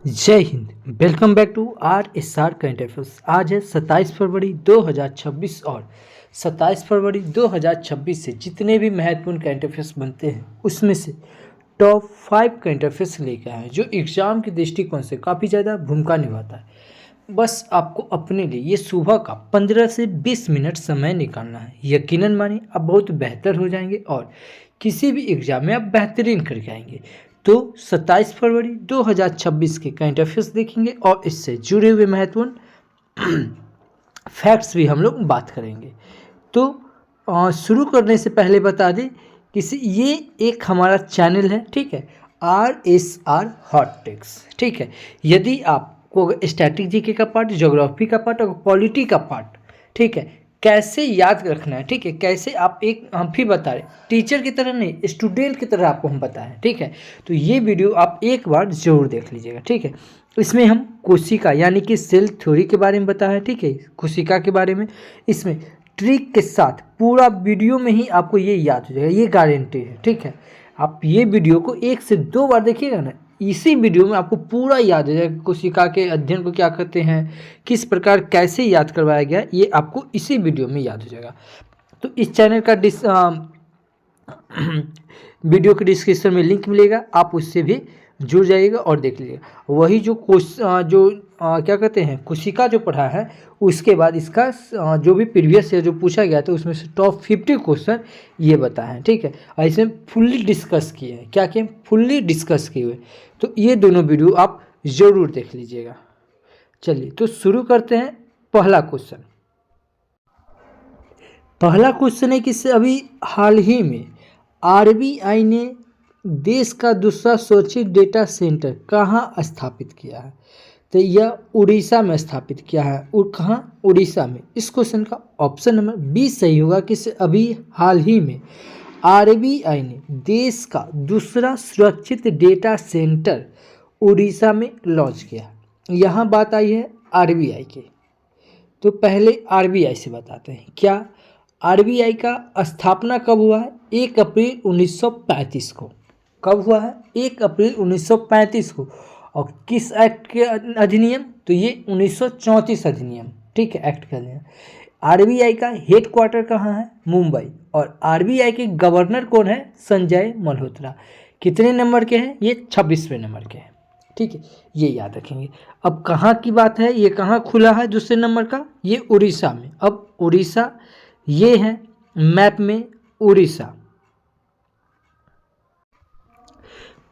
जय Hind. Welcome back to RSR current affairs. आज है 27 फरवरी 2026 और 27 फरवरी 2026 से जितने भी महत्वपूर्ण करंट अफेयर्स बनते हैं उसमें से टॉप 5 करंट अफेयर्स लेकर आए हैं जो एग्जाम के दृष्टिकोण से काफ़ी ज़्यादा भूमिका निभाता है। बस आपको अपने लिए ये सुबह का 15 से 20 मिनट समय निकालना है। यकीनन मानिए आप बहुत बेहतर हो जाएंगे और किसी भी एग्जाम में आप बेहतरीन करके आएंगे। तो 27 फरवरी 2026 के करंट अफेयर्स देखेंगे और इससे जुड़े हुए महत्वपूर्ण फैक्ट्स भी हम लोग बात करेंगे। तो शुरू करने से पहले बता दें ये एक हमारा चैनल है, ठीक है, RSR हॉट टिप्स, ठीक है। यदि आपको स्टैटिक जीके का पार्ट, ज्योग्राफी का पार्ट और पॉलिटी का पार्ट, ठीक है, कैसे याद रखना है, ठीक है, कैसे आप हम भी बता रहे, टीचर की तरह नहीं स्टूडेंट की तरह आपको हम बताएं, ठीक है। तो ये वीडियो आप एक बार जरूर देख लीजिएगा, ठीक है। इसमें हम कोशिका यानी कि सेल थ्योरी के बारे में बताया है, ठीक है, कोशिका के बारे में। इसमें ट्रिक के साथ पूरा वीडियो में ही आपको ये याद हो जाएगा, ये गारंटी है, ठीक है। आप ये वीडियो को 1 से 2 बार देखिएगा ना, इसी वीडियो में आपको पूरा याद हो जाएगा। कोशिका के अध्ययन को क्या करते हैं, किस प्रकार कैसे याद करवाया गया, ये आपको इसी वीडियो में याद हो जाएगा। तो इस चैनल का वीडियो के डिस्क्रिप्शन में लिंक मिलेगा, आप उससे भी जुड़ जाइएगा और देख लीजिएगा। वही जो क्या कहते हैं कोशिका जो पढ़ा है, उसके बाद इसका जो भी प्रीवियस ईयर जो पूछा गया था उसमें से टॉप 50 क्वेश्चन ये बताए हैं, ठीक है। और इसमें फुल्ली डिस्कस किए हैं, क्या किए, फुल्ली डिस्कस किए हुए। तो ये दोनों वीडियो आप ज़रूर देख लीजिएगा। चलिए तो शुरू करते हैं। पहला क्वेश्चन है कि अभी हाल ही में RBI ने देश का दूसरा स्वैच्छिक डेटा सेंटर कहाँ स्थापित किया है? तो यह उड़ीसा में स्थापित किया है। और कहाँ? उड़ीसा में। इस क्वेश्चन का ऑप्शन नंबर बी सही होगा कि अभी हाल ही में RBI ने देश का दूसरा सुरक्षित डेटा सेंटर उड़ीसा में लॉन्च किया। यहाँ बात आई है RBI की, तो पहले RBI से बताते हैं। क्या RBI का स्थापना कब हुआ है? 1 अप्रैल 1935 को। कब हुआ है? 1 अप्रैल 1935 को। और किस एक्ट के अधिनियम? तो ये 1934 अधिनियम, ठीक है, एक्ट के अधिनियम। RBI का हेड क्वार्टर कहाँ है? मुंबई। और RBI के गवर्नर कौन है? संजय मल्होत्रा। कितने नंबर के हैं? ये 26वें नंबर के हैं, ठीक है, ये याद रखेंगे। अब कहाँ की बात है, ये कहाँ खुला है दूसरे नंबर का? ये उड़ीसा में। अब उड़ीसा ये है मैप में उड़ीसा।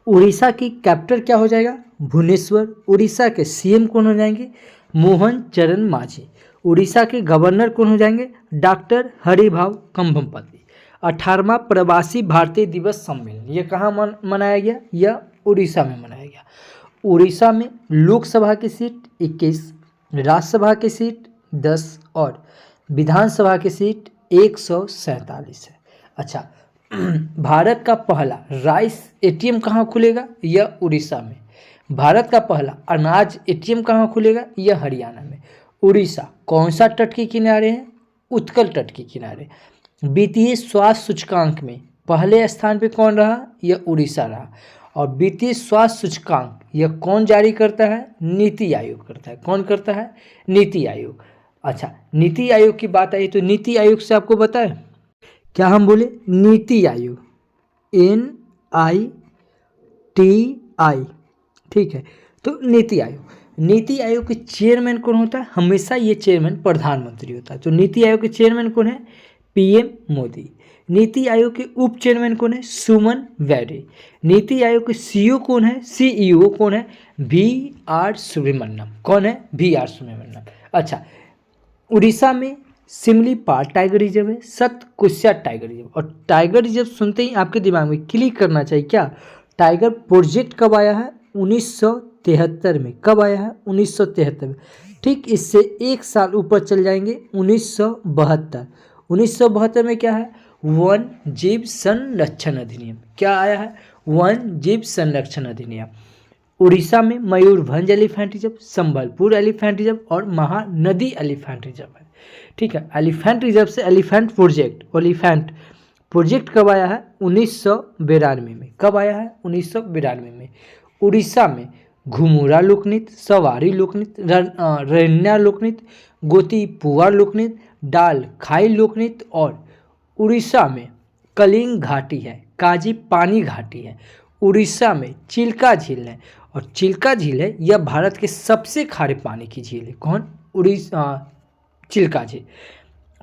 उड़ीसा की कैपिटल क्या हो जाएगा? भुवनेश्वर। उड़ीसा के CM कौन हो जाएंगे? मोहन चरण मांझी। उड़ीसा के गवर्नर कौन हो जाएंगे? डॉक्टर हरिभाऊ कंभमपति। 18वां प्रवासी भारतीय दिवस सम्मेलन ये कहाँ मनाया गया? यह उड़ीसा में मनाया गया। उड़ीसा में लोकसभा की सीट 21, राज्यसभा की सीट 10 और विधानसभा की सीट 147 है। अच्छा, भारत का पहला राइस ATM कहाँ खुलेगा? यह उड़ीसा में। भारत का पहला अनाज ATM कहाँ खुलेगा? यह हरियाणा में। उड़ीसा कौन सा तट के किनारे है? उत्कल तट के किनारे। वित्तीय स्वास्थ्य सूचकांक में पहले स्थान पे कौन रहा? यह उड़ीसा रहा। और वित्तीय स्वास्थ्य सूचकांक यह कौन जारी करता है? नीति आयोग करता है। कौन करता है? नीति आयोग। अच्छा, नीति आयोग की बात आई तो नीति आयोग से आपको बताएं, क्या हम बोले? नीति आयोग, NITI, ठीक है। तो नीति आयोग के चेयरमैन कौन होता है? हमेशा ये चेयरमैन प्रधानमंत्री होता है। तो नीति आयोग के चेयरमैन कौन है? PM मोदी। नीति आयोग के उप चेयरमैन कौन है? सुमन वैद्य। नीति आयोग के CEO कौन है? CEO कौन है? VR सुब्रमण्यम। कौन है? VR सुब्रमण्यम। अच्छा, उड़ीसा में सिमलीपाल टाइगर रिजर्व है, सतकुस्या टाइगर रिजर्व। और टाइगर रिजर्व सुनते ही आपके दिमाग में क्लिक करना चाहिए क्या? टाइगर प्रोजेक्ट कब आया है? 1973 में। कब आया है? 1973 में। ठीक इससे 1 साल ऊपर चल जाएंगे, 1972। 1972 में क्या है? वन जीव संरक्षण अधिनियम। क्या आया है? वन जीव संरक्षण अधिनियम। उड़ीसा में Mayurbhanj elephant reserve, Sambalpur elephant reserve और महानदी एलिफेंट रिजर्व है, ठीक है। एलिफेंट रिजर्व से एलिफेंट प्रोजेक्ट कब आया है? 1992 में। कब आया है? 1992 में। उड़ीसा में घुमुरा लोकनृत्य, सवारी लोकनृत्य, रन्या लोकनृत्य, गोती पुआर लोकनृत्य, डाल खाई लोकनृत्य और उड़ीसा में कलिंग घाटी है, काजी पानी घाटी है, उड़ीसा में चिल्का झील है और चिल्का झील है यह भारत के सबसे खारे पानी की झील है। कौन? चिल्का झील।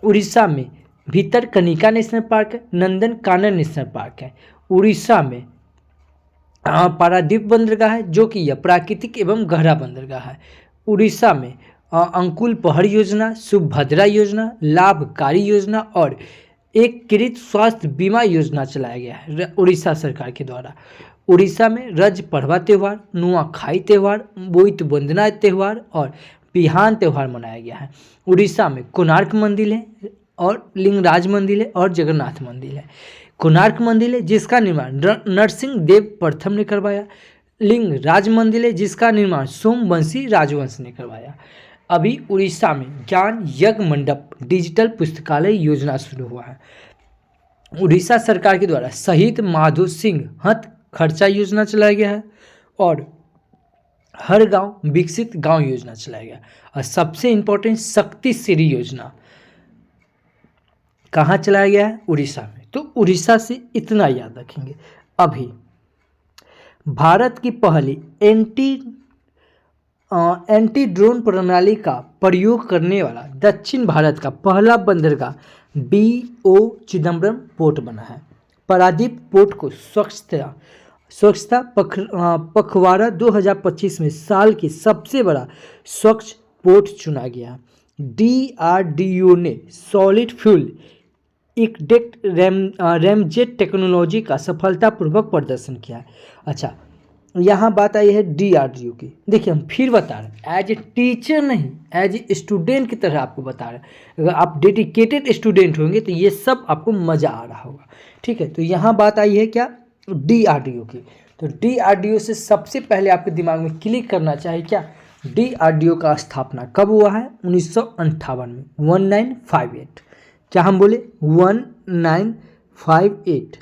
उड़ीसा में भितरकनिका नेशनल पार्क है, नंदन कानन नेशनल पार्क है। उड़ीसा में पारादीप बंदरगाह है जो कि यह प्राकृतिक एवं गहरा बंदरगाह है। उड़ीसा में अंकुल पहड़ योजना, सुभद्रा योजना, लाभकारी योजना और एकीकृत स्वास्थ्य बीमा योजना चलाया गया है उड़ीसा सरकार के द्वारा। उड़ीसा में रज पड़वा त्यौहार, नुआखाई त्यौहार, बोइत वंदना त्यौहार और बिहान त्यौहार मनाया गया है। उड़ीसा में कोणार्क मंदिर है और लिंगराज मंदिर है और जगन्नाथ मंदिर है। कोणार्क मंदिर है जिसका निर्माण नरसिंह देव प्रथम ने करवाया। लिंगराज मंदिर है जिसका निर्माण सोमवंशी राजवंश ने करवाया। अभी उड़ीसा में ज्ञान यज्ञ मंडप डिजिटल पुस्तकालय योजना शुरू हुआ है। उड़ीसा सरकार के द्वारा शहीद माधो सिंह हत खर्चा योजना चलाया गया है और हर गांव विकसित गांव योजना चलाया गया। और सबसे इंपॉर्टेंट शक्ति श्री योजना कहाँ चलाया गया है? उड़ीसा में। तो उड़ीसा से इतना याद रखेंगे। अभी भारत की पहली एंटी ड्रोन प्रणाली का प्रयोग करने वाला दक्षिण भारत का पहला बंदरगाह BO चिदम्बरम पोर्ट बना है। पारादीप पोर्ट को स्वच्छता पखवाड़ा 2025 में साल की सबसे बड़ा स्वच्छ पोर्ट चुना गया। DRDO ने सॉलिड फ्यूल इकडेक्ट रैमजेट टेक्नोलॉजी का सफलतापूर्वक प्रदर्शन किया है। अच्छा, यहाँ बात आई है DRDO की। देखिए हम फिर बता रहे हैं, एज ए टीचर नहीं, एज ए स्टूडेंट की तरह आपको बता रहे हैं। अगर आप डेडिकेटेड स्टूडेंट होंगे तो ये सब आपको मज़ा आ रहा होगा। ठीक है, तो यहाँ बात आई है क्या? DRDO की। तो DRDO से सबसे पहले आपके दिमाग में क्लिक करना चाहिए क्या? DRDO का स्थापना कब हुआ है? 1958 में, 1958। क्या हम बोले? 1958।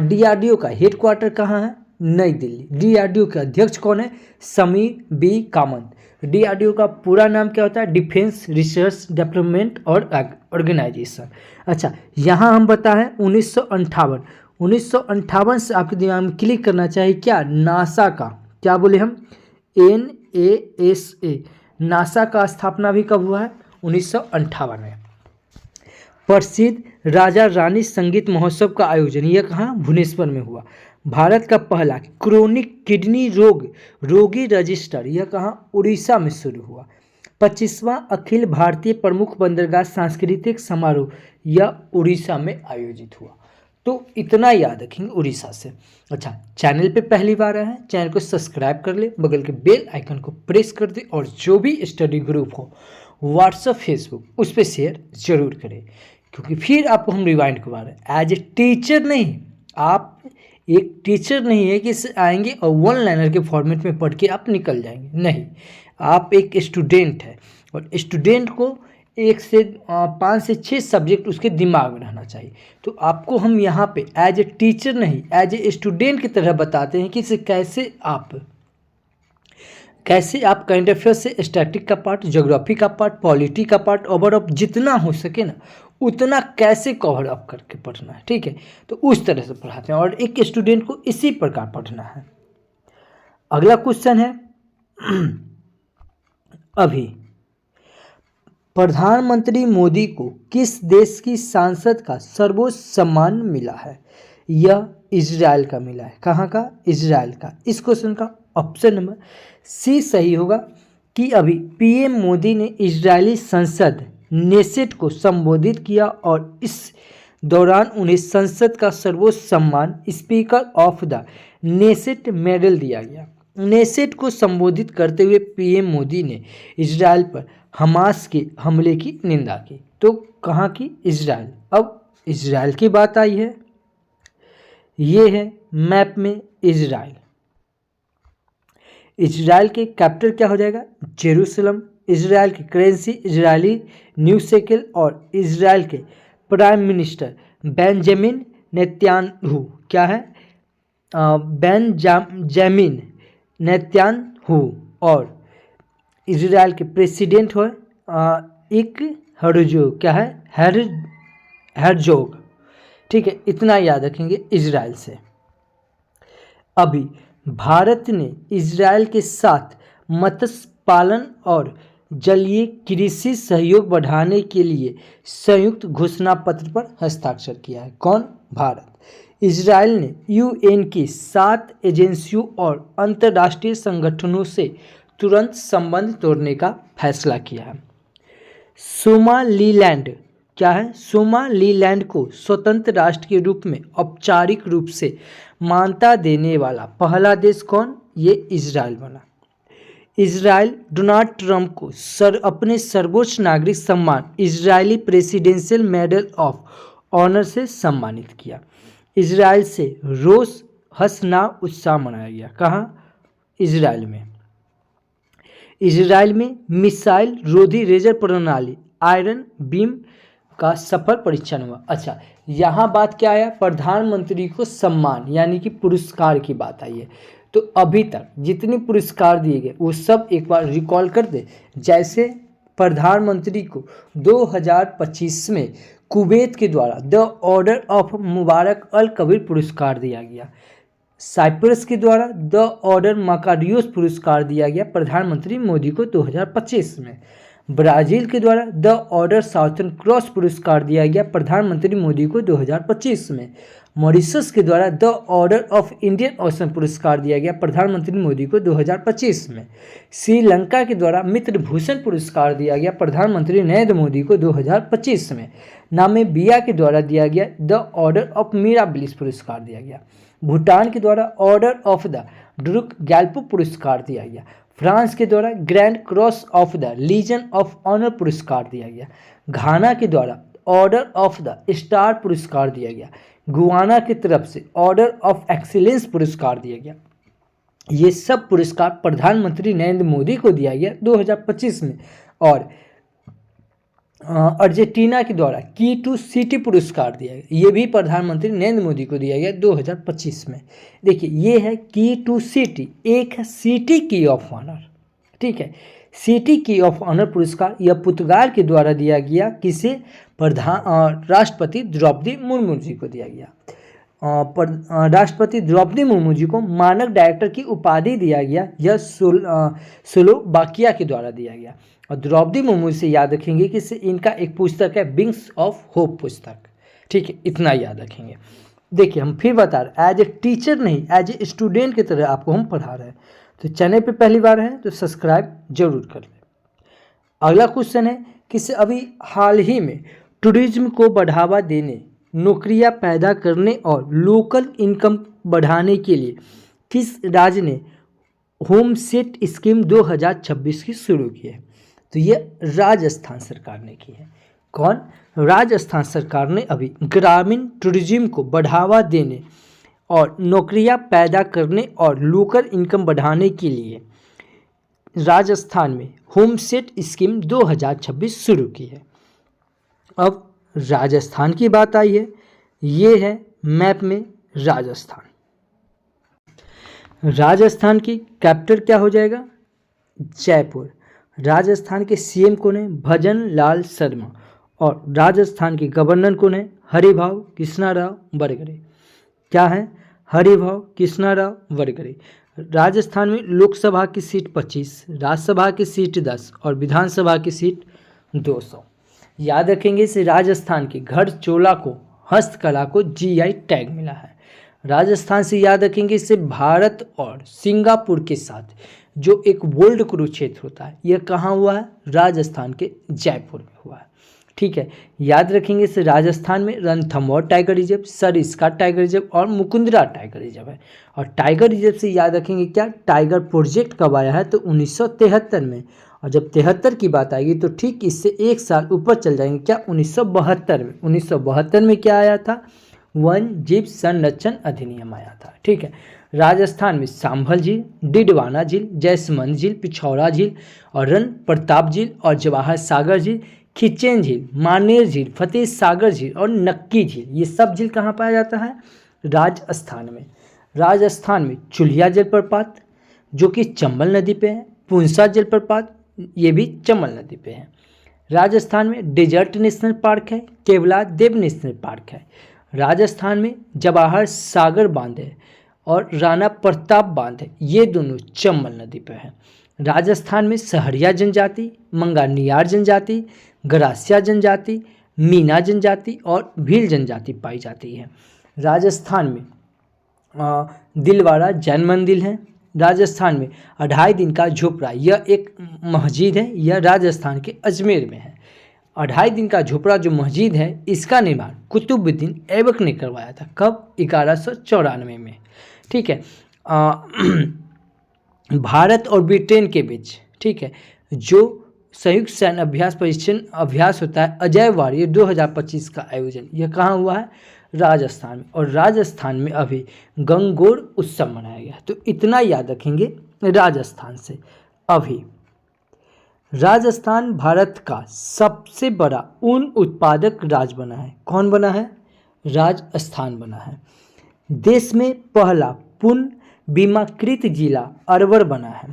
DRDO का हेडक्वार्टर कहाँ है? नई दिल्ली। DRDO के अध्यक्ष कौन है? समीर B कामत। DRDO का पूरा नाम क्या होता है? डिफेंस रिसर्च डेवलपमेंट और ऑर्गेनाइजेशन। अच्छा, यहाँ हम बता है 1958। 1958 से आपके दिमाग में क्लिक करना चाहिए क्या? नासा का। क्या बोले हम? NASA। नासा का स्थापना भी कब हुआ है? 1958 में। प्रसिद्ध राजा रानी संगीत महोत्सव का आयोजन यह कहाँ? भुवनेश्वर में हुआ। भारत का पहला क्रोनिक किडनी रोगी रजिस्टर यह कहाँ? उड़ीसा में शुरू हुआ। 25वां अखिल भारतीय प्रमुख बंदरगाह सांस्कृतिक समारोह यह उड़ीसा में आयोजित हुआ। तो इतना याद रखेंगे उड़ीसा से। अच्छा, चैनल पे पहली बार आए हैं, चैनल को सब्सक्राइब कर ले, बगल के बेल आइकन को प्रेस कर दे और जो भी स्टडी ग्रुप हो व्हाट्सएप फेसबुक उस पर शेयर जरूर करें, क्योंकि फिर आपको हम रिवाइंड करवा रहे हैं। एज ए टीचर नहीं, आप एक टीचर नहीं है कि आएंगे और वन लाइनर के फॉर्मेट में पढ़ के आप निकल जाएंगे। नहीं, आप एक स्टूडेंट है और स्टूडेंट को 1 से 5 से 6 सब्जेक्ट उसके दिमाग में रहना चाहिए। तो आपको हम यहाँ पे एज ए टीचर नहीं, एज ए स्टूडेंट की तरह बताते हैं कि इसे कैसे आप करंट अफेयर से स्टैटिक का पार्ट, ज्योग्राफी का पार्ट, पॉलिटी का पार्ट, ओवरऑल जितना हो सके ना उतना कैसे कवर अप करके पढ़ना है। ठीक है, तो उस तरह से पढ़ाते हैं और एक स्टूडेंट को इसी प्रकार पढ़ना है। अगला क्वेश्चन है, अभी प्रधानमंत्री मोदी को किस देश की सांसद का सर्वोच्च सम्मान मिला है? यह इजराइल का मिला है। कहाँ का? इजराइल का। इस क्वेश्चन का ऑप्शन नंबर C सही होगा कि अभी PM मोदी ने इजरायली संसद नेसेट को संबोधित किया और इस दौरान उन्हें संसद का सर्वोच्च सम्मान speaker of the Knesset medal दिया गया। नेसेट को संबोधित करते हुए PM मोदी ने इजराइल पर हमास के हमले की निंदा की। तो कहाँ की? इजराइल। अब इजराइल की बात आई है, ये है मैप में इजराइल। इजराइल के कैपिटल क्या हो जाएगा? जेरूसलम। इजराइल की करेंसी इजरायली न्यू शेकेल और इजराइल के प्राइम मिनिस्टर बेंजामिन नेतन्याहू क्या है? बेंजामिन नेतन्याहू और इजराइल के प्रेसिडेंट हो एक हर्जोग, क्या है, हेरजोग। ठीक है, इतना याद रखेंगे इजराइल से। अभी भारत ने इजराइल के साथ मत्स्य पालन और जलीय कृषि सहयोग बढ़ाने के लिए संयुक्त घोषणा पत्र पर हस्ताक्षर किया है। कौन? भारत। इजराइल ने यूएन की 7 एजेंसियों और अंतर्राष्ट्रीय संगठनों से तुरंत संबंध तोड़ने का फैसला किया है। सोमालीलैंड, क्या है, सोमालीलैंड को स्वतंत्र राष्ट्र के रूप में औपचारिक रूप से मान्यता देने वाला पहला देश कौन? ये इजराइल बना। इजराइल डोनाल्ड ट्रंप को अपने सर्वोच्च नागरिक सम्मान Israeli presidential medal of honour से सम्मानित किया। इजराइल से रोश हसना उत्सव मनाया गया। कहाँ? इजराइल में। इजराइल में मिसाइल रोधी रेजर प्रणाली आयरन बीम का सफल परीक्षण हुआ। अच्छा, यहाँ बात क्या आया? प्रधानमंत्री को सम्मान यानी कि पुरस्कार की बात आई है। तो अभी तक जितने पुरस्कार दिए गए वो सब एक बार रिकॉल कर दे। जैसे प्रधानमंत्री को 2025 में कुवैत के द्वारा द ऑर्डर ऑफ मुबारक अल कबीर पुरस्कार दिया गया। साइप्रस के द्वारा द ऑर्डर माकारियोस पुरस्कार दिया गया प्रधानमंत्री मोदी को 2025 में। ब्राज़ील के द्वारा द ऑर्डर साउथर्न क्रॉस पुरस्कार दिया गया प्रधानमंत्री मोदी को 2025 में। मॉरिशस के द्वारा the order of Indian ocean पुरस्कार दिया गया प्रधानमंत्री मोदी को 2025 में। श्रीलंका के द्वारा मित्र भूषण पुरस्कार दिया गया प्रधानमंत्री नरेंद्र मोदी को 2025 में। नामीबिया के द्वारा दिया गया द ऑर्डर ऑफ मिराबिलिस पुरस्कार दिया गया। भूटान के द्वारा order of the Druk Gyalpo पुरस्कार दिया गया। फ्रांस के द्वारा grand cross of the legion of honour पुरस्कार दिया गया। घाना के द्वारा ऑर्डर ऑफ द स्टार पुरस्कार दिया गया। गुआना की तरफ से ऑर्डर ऑफ एक्सीलेंस पुरस्कार दिया गया। ये सब पुरस्कार प्रधानमंत्री नरेंद्र मोदी को दिया गया 2025 में। और अर्जेंटीना के द्वारा की टू सिटी पुरस्कार दिया गया, ये भी प्रधानमंत्री नरेंद्र मोदी को दिया गया 2025 में। देखिए, ये है की टू सिटी, एक है सिटी की ऑफ ऑनर। ठीक है, सिटी की ऑफ ऑनर पुरस्कार यह पुर्तगाल के द्वारा दिया गया। किसे? राष्ट्रपति द्रौपदी मुर्मू जी को दिया गया। राष्ट्रपति द्रौपदी मुर्मू जी को मानक डायरेक्टर की उपाधि दिया गया। यह स्लोवाकिया के द्वारा दिया गया। और द्रौपदी मुर्मू से याद रखेंगे कि इनका एक पुस्तक है विंग्स ऑफ होप पुस्तक। ठीक है, इतना याद रखेंगे। देखिए, हम फिर बता रहे एज ए टीचर नहीं, एज ए स्टूडेंट की तरह आपको हम पढ़ा रहे हैं। तो चैनल पे पहली बार है तो सब्सक्राइब जरूर कर लें। अगला क्वेश्चन है कि अभी हाल ही में टूरिज्म को बढ़ावा देने, नौकरियां पैदा करने और लोकल इनकम बढ़ाने के लिए किस राज्य ने होम सेट स्कीम 2026 की शुरू की है? तो ये राजस्थान सरकार ने की है। कौन? राजस्थान सरकार ने अभी ग्रामीण टूरिज्म को बढ़ावा देने और नौकरियां पैदा करने और लोकल इनकम बढ़ाने के लिए राजस्थान में होम सेट स्कीम 2026 शुरू की है। अब राजस्थान की बात आई है, ये है मैप में राजस्थान। राजस्थान की कैपिटल क्या हो जाएगा? जयपुर। राजस्थान के सीएम कौन है? भजन लाल शर्मा। और राजस्थान के गवर्नर कौन है? हरिभाऊ कृष्णाराव वरकरे। क्या है? हरिभाऊ कृष्णाराव वरकरे। राजस्थान में लोकसभा की सीट 25, राज्यसभा की सीट 10 और विधानसभा की सीट 200। याद रखेंगे इसे राजस्थान के गढ़चोला को, हस्तकला को जीआई टैग मिला है। राजस्थान से याद रखेंगे इसे भारत और सिंगापुर के साथ जो एक वर्ल्ड कुरुक्षेत्र होता है, यह कहाँ हुआ है? राजस्थान के जयपुर में हुआ है। ठीक है, याद रखेंगे इसे राजस्थान में Ranthambore tiger reserve, Sariska tiger reserve और मुकुंदरा टाइगर रिजर्व है। और टाइगर रिजर्व से याद रखेंगे क्या? टाइगर प्रोजेक्ट कब आया है? तो 1973 में। और जब 73 की बात आएगी तो ठीक इससे एक साल ऊपर चल जाएंगे, क्या? 1972 में। 1972 में क्या आया था? वन जीव संरक्षण अधिनियम आया था। ठीक है, राजस्थान में सांभल झील, डिडवाना झील, जयसमंद झील, पिछौरा झील और रण प्रताप झील और जवाहर सागर झील, खिचेन झील, मानेर झील, फतेह सागर झील और नक्की झील, ये सब झील कहाँ पाया जाता है? राजस्थान में। राजस्थान में चुलिया जलप्रपात, जो कि चंबल नदी पे है। पूंसा जलप्रपात ये भी चंबल नदी पे है। राजस्थान में डेजर्ट नेशनल पार्क है, केवलादेव नेशनल पार्क है। राजस्थान में जवाहर सागर बांध है और राणा प्रताप बांध है, ये दोनों चंबल नदी पर है। राजस्थान में सहरिया जनजाति, मंगानियार जनजाति, गरासिया जनजाति, मीना जनजाति और भील जनजाति पाई जाती है। राजस्थान में दिलवाड़ा जैन मंदिर है। राजस्थान में 2.5 दिन का झोपड़ा, यह एक मस्जिद है, यह राजस्थान के अजमेर में है। 2.5 दिन का झोपड़ा जो मस्जिद है, इसका निर्माण कुतुबुद्दीन ऐबक ने करवाया था। कब? 1194 में। ठीक है। भारत और ब्रिटेन के बीच, ठीक है, जो संयुक्त सैन्य अभ्यास प्रशिक्षण अभ्यास होता है अजय वारियर 2025 का आयोजन, यह कहाँ हुआ है? राजस्थान में। और राजस्थान में अभी गंगोर उत्सव मनाया गया। तो इतना याद रखेंगे राजस्थान से। अभी राजस्थान भारत का सबसे बड़ा ऊन उत्पादक राज्य बना है। कौन बना है? राजस्थान बना है। देश में पहला पूर्ण बीमाकृत जिला अलवर बना है।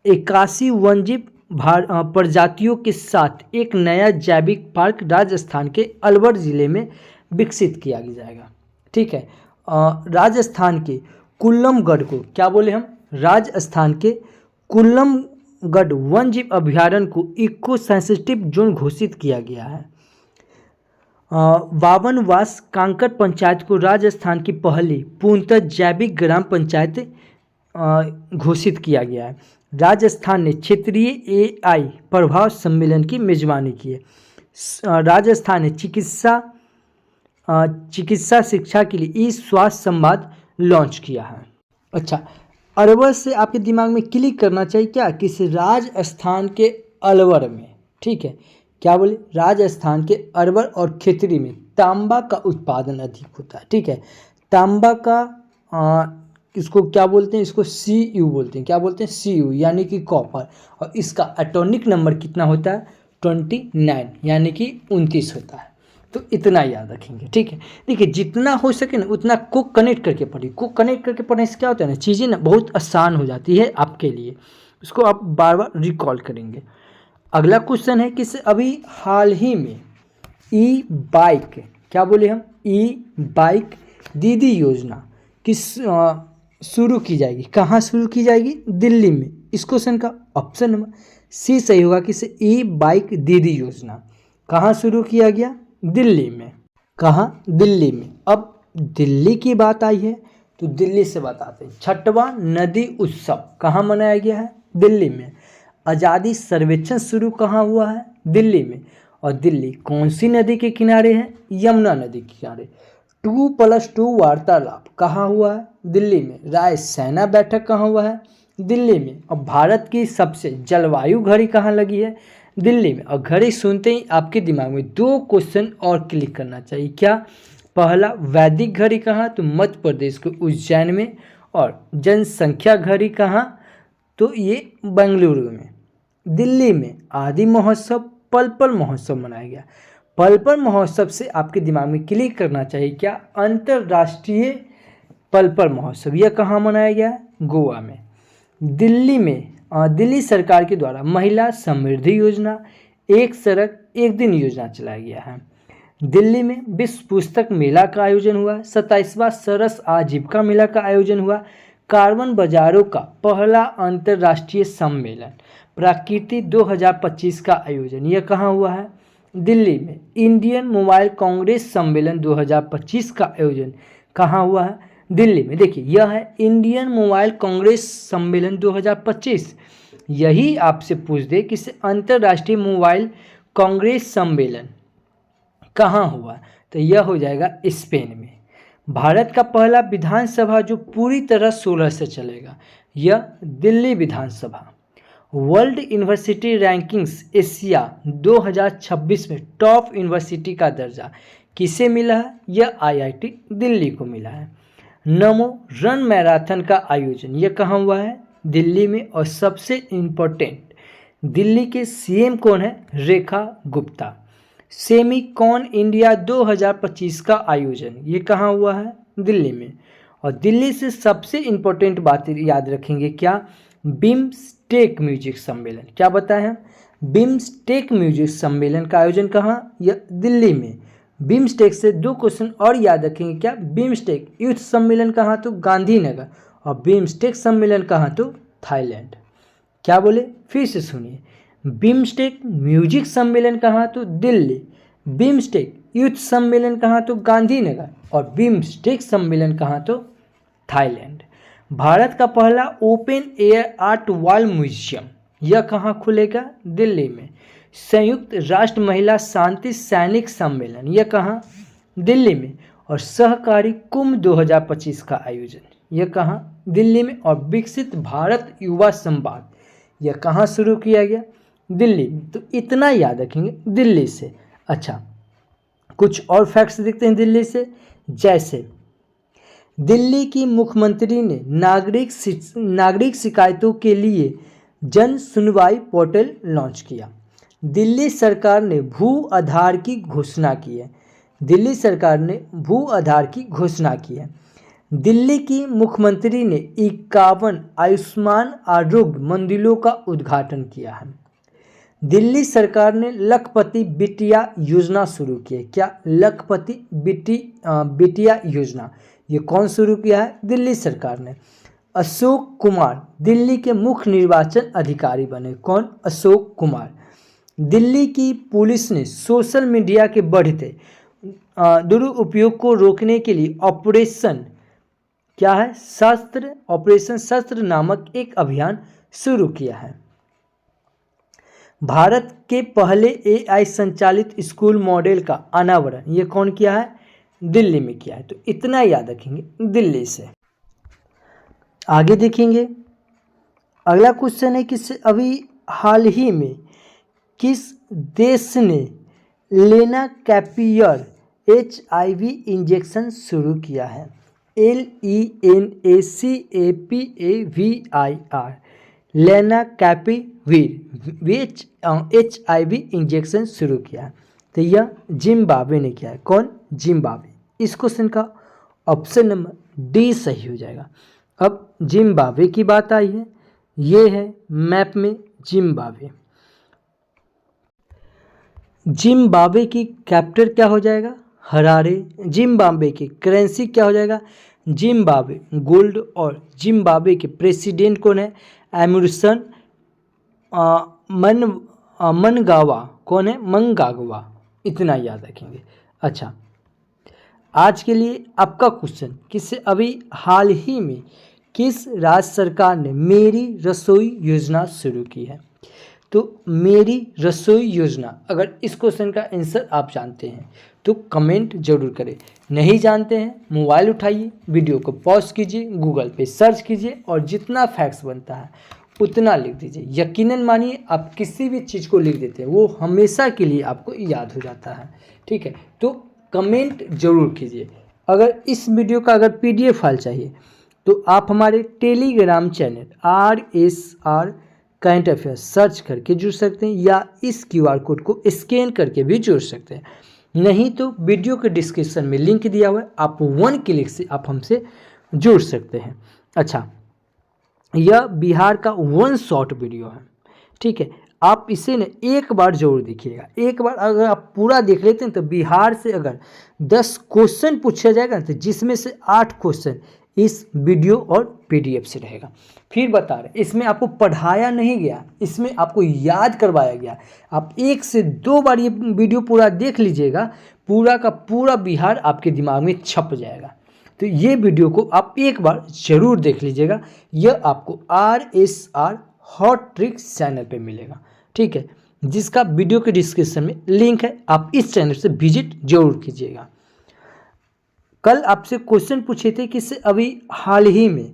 81 वन्यजीव प्रजातियों के साथ एक नया जैविक पार्क राजस्थान के अलवर जिले में विकसित किया जाएगा। ठीक है। राजस्थान के कुल्लमगढ़ को क्या बोले हम? राजस्थान के कुल्लमगढ़ वन्यजीव अभ्यारण्य को इको सेंसिटिव जोन घोषित किया गया है। बावनवास कांकर पंचायत को राजस्थान की पहली पूर्णतः जैविक ग्राम पंचायत घोषित किया गया है। राजस्थान ने क्षेत्रीय AI प्रभाव सम्मेलन की मेजबानी की है। राजस्थान ने चिकित्सा शिक्षा के लिए स्वास्थ्य संवाद लॉन्च किया है। अच्छा, अलवर से आपके दिमाग में क्लिक करना चाहिए क्या? किस राजस्थान के अलवर में, ठीक है, क्या बोले? राजस्थान के अलवर और खेतरी में तांबा का उत्पादन अधिक होता है। ठीक है। तांबा का इसको क्या बोलते हैं? इसको Cu बोलते हैं। क्या बोलते हैं? Cu यानी कि कॉपर। और इसका एटॉमिक नंबर कितना होता है? 29 यानी कि 29 होता है। तो इतना याद रखेंगे। ठीक है। देखिए, जितना हो सके ना उतना को कनेक्ट करके पढ़िए। को कनेक्ट करके पढ़ने से क्या होता है ना, चीज़ें ना बहुत आसान हो जाती है आपके लिए। उसको आप बार बार रिकॉल करेंगे। अगला क्वेश्चन है कि अभी हाल ही में E-बाइक, क्या बोले हम? E-बाइक दीदी योजना किस शुरू की जाएगी? कहाँ शुरू की जाएगी? दिल्ली में। इस क्वेश्चन का ऑप्शन नंबर सी सही होगा कि E-बाइक दीदी योजना कहाँ शुरू किया गया? दिल्ली में। कहाँ? दिल्ली में। अब दिल्ली की बात आई है तो दिल्ली से बताते हैं। 6वां नदी उत्सव कहाँ मनाया गया है? दिल्ली में। आज़ादी सर्वेक्षण शुरू कहाँ हुआ है? दिल्ली में। और दिल्ली कौन सी नदी के किनारे है? यमुना नदी के किनारे। 2+2 वार्तालाप कहाँ हुआ है? दिल्ली में। राय सेना बैठक कहाँ हुआ है? दिल्ली में। और भारत की सबसे जलवायु घड़ी कहाँ लगी है? दिल्ली में। और घड़ी सुनते ही आपके दिमाग में 2 क्वेश्चन और क्लिक करना चाहिए। क्या? पहला, वैदिक घड़ी कहाँ? तो मध्य प्रदेश के उज्जैन में। और जनसंख्या घड़ी कहाँ? तो ये बेंगलुरु में। दिल्ली में आदि महोत्सव, पल महोत्सव मनाया गया। पल महोत्सव से आपके दिमाग में क्लिक करना चाहिए क्या? अंतर्राष्ट्रीय पल महोत्सव। यह कहाँ मनाया गया? गोवा में। दिल्ली में दिल्ली सरकार के द्वारा महिला समृद्धि योजना, एक सड़क एक दिन योजना चलाया गया है। दिल्ली में विश्व पुस्तक मेला का आयोजन हुआ। 27वां सरस आजीविका मेला का आयोजन हुआ। कार्बन बाजारों का पहला अंतर्राष्ट्रीय सम्मेलन प्रकृति 2025 का आयोजन, यह कहाँ हुआ है? दिल्ली में। इंडियन मोबाइल कांग्रेस सम्मेलन 2025 का आयोजन कहाँ हुआ है? दिल्ली में। देखिए, यह है इंडियन मोबाइल कांग्रेस सम्मेलन 2025। यही आपसे पूछ दे कि अंतर्राष्ट्रीय मोबाइल कांग्रेस सम्मेलन कहाँ हुआ, तो यह हो जाएगा स्पेन में। भारत का पहला विधानसभा जो पूरी तरह सोलर से चलेगा, यह दिल्ली विधानसभा। वर्ल्ड यूनिवर्सिटी रैंकिंग्स एशिया 2026 में टॉप यूनिवर्सिटी का दर्जा किसे मिला है? यह IIT दिल्ली को मिला है। नमो रन मैराथन का आयोजन यह कहाँ हुआ है? दिल्ली में। और सबसे इम्पोर्टेंट, दिल्ली के CM कौन है? रेखा गुप्ता। सेमीकॉन इंडिया 2025 का आयोजन ये कहाँ हुआ है? दिल्ली में। और दिल्ली से सबसे इम्पोर्टेंट बात याद रखेंगे क्या, बिम्स्टेक म्यूजिक सम्मेलन। क्या बताया हम, बिम्स्टेक म्यूजिक सम्मेलन का आयोजन कहाँ, या दिल्ली में। बिम्स्टेक से 2 क्वेश्चन और याद रखेंगे क्या, बिम्स्टेक यूथ सम्मेलन कहाँ, तो गांधीनगर, और बिम्स्टेक सम्मेलन कहाँ, तो थाईलैंड। क्या बोले, फिर से सुनिए, बिम्स्टेक म्यूजिक सम्मेलन कहाँ, तो दिल्ली, बिम्स्टेक यूथ सम्मेलन कहाँ, तो गांधीनगर, और बिम्स्टेक सम्मेलन कहाँ, तो थाईलैंड। भारत का पहला open air art wall museum यह कहाँ खुलेगा, दिल्ली में। संयुक्त राष्ट्र महिला शांति सैनिक सम्मेलन यह कहाँ, दिल्ली में। और सहकारी कुंभ 2025 का आयोजन यह कहाँ, दिल्ली में। और विकसित भारत युवा संवाद यह कहाँ शुरू किया गया, दिल्ली में। तो इतना याद रखेंगे दिल्ली से। अच्छा, कुछ और फैक्ट्स देखते हैं दिल्ली से। जैसे दिल्ली की मुख्यमंत्री ने नागरिक शिकायतों के लिए जन सुनवाई पोर्टल लॉन्च किया। दिल्ली सरकार ने भू आधार की घोषणा की है, दिल्ली सरकार ने भू आधार की घोषणा की है। दिल्ली की मुख्यमंत्री ने 51 आयुष्मान आरोग्य मंदिरों का उद्घाटन किया है। दिल्ली सरकार ने लखपति बिटिया योजना शुरू की है। क्या, लखपति बिटिया योजना, ये कौन शुरू किया है, दिल्ली सरकार ने। अशोक कुमार दिल्ली के मुख्य निर्वाचन अधिकारी बने। कौन, अशोक कुमार। दिल्ली की पुलिस ने सोशल मीडिया के बढ़ते दुरुपयोग को रोकने के लिए ऑपरेशन क्या है, शस्त्र, ऑपरेशन शस्त्र नामक एक अभियान शुरू किया है। भारत के पहले AI संचालित स्कूल मॉडल का अनावरण ये कौन किया है, दिल्ली में किया है। तो इतना याद रखेंगे दिल्ली से। आगे देखेंगे, अगला क्वेश्चन है कि अभी हाल ही में किस देश ने लेनाकैपियर HIV इंजेक्शन शुरू किया है, LENACAPAVIR, लेनाकैपिविर HIV इंजेक्शन शुरू किया है। तो यह जिम्बाब्वे ने किया है। कौन, जिम्बाब्वे। इस क्वेश्चन का ऑप्शन नंबर डी सही हो जाएगा। अब जिम्बाब्वे की बात आई है, ये है मैप में जिम्बाब्वे। जिम्बाब्वे की कैपिटल क्या हो जाएगा, हरारे। जिम्बाब्वे की करेंसी क्या हो जाएगा, जिम्बाब्वे गोल्ड। और जिम्बाब्वे के प्रेसिडेंट कौन है, एमरसन मनगावा। कौन है, मंगागवा। इतना याद रखेंगे। अच्छा, आज के लिए आपका क्वेश्चन किससे अभी हाल ही में किस राज्य सरकार ने मेरी रसोई योजना शुरू की है। तो मेरी रसोई योजना, अगर इस क्वेश्चन का आंसर आप जानते हैं तो कमेंट जरूर करें। नहीं जानते हैं, मोबाइल उठाइए, वीडियो को पॉज कीजिए, गूगल पे सर्च कीजिए और जितना फैक्ट्स बनता है उतना लिख दीजिए। यकीनन मानिए, आप किसी भी चीज़ को लिख देते हैं वो हमेशा के लिए आपको याद हो जाता है। ठीक है, तो कमेंट जरूर कीजिए। अगर इस वीडियो का अगर PDF फाइल चाहिए तो आप हमारे Telegram channel RSR current affairs search करके जुड़ सकते हैं, या इस QR कोड को स्कैन करके भी जुड़ सकते हैं। नहीं तो वीडियो के डिस्क्रिप्शन में लिंक दिया हुआ है, आप 1 क्लिक से आप हमसे जुड़ सकते हैं। अच्छा, यह बिहार का 1 शॉर्ट वीडियो है। ठीक है, आप इसे न एक बार जरूर देखिएगा। एक बार अगर आप पूरा देख लेते हैं तो बिहार से अगर 10 क्वेश्चन पूछा जाएगा तो जिसमें से 8 क्वेश्चन इस वीडियो और PDF से रहेगा। फिर बता रहे, इसमें आपको पढ़ाया नहीं गया, इसमें आपको याद करवाया गया। आप 1 से 2 बार ये वीडियो पूरा देख लीजिएगा, पूरा का पूरा बिहार आपके दिमाग में छप जाएगा। तो ये वीडियो को आप एक बार जरूर देख लीजिएगा। यह आपको RSR हॉट ट्रिक्स चैनल पे मिलेगा। ठीक है, जिसका वीडियो के डिस्क्रिप्शन में लिंक है, आप इस चैनल से विजिट जरूर कीजिएगा। कल आपसे क्वेश्चन पूछे थे कि अभी हाल ही में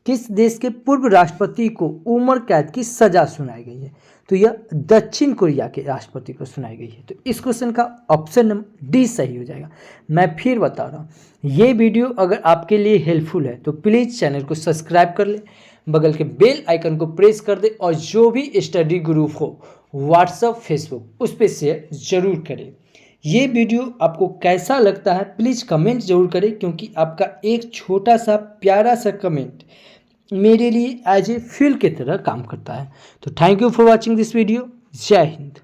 किस देश के पूर्व राष्ट्रपति को उम्र कैद की सजा सुनाई गई है। तो यह दक्षिण कोरिया के राष्ट्रपति को सुनाई गई है। तो इस क्वेश्चन का ऑप्शन नंबर डी सही हो जाएगा। मैं फिर बता रहा हूँ, ये वीडियो अगर आपके लिए हेल्पफुल है तो प्लीज़ चैनल को सब्सक्राइब कर ले, बगल के बेल आइकन को प्रेस कर दे, और जो भी स्टडी ग्रुप हो व्हाट्सएप, फेसबुक, उस पर शेयर जरूर करें। ये वीडियो आपको कैसा लगता है प्लीज़ कमेंट ज़रूर करें, क्योंकि आपका एक छोटा सा प्यारा सा कमेंट मेरे लिए एज ए फील की तरह काम करता है। तो thank you for watching this video. जय हिंद।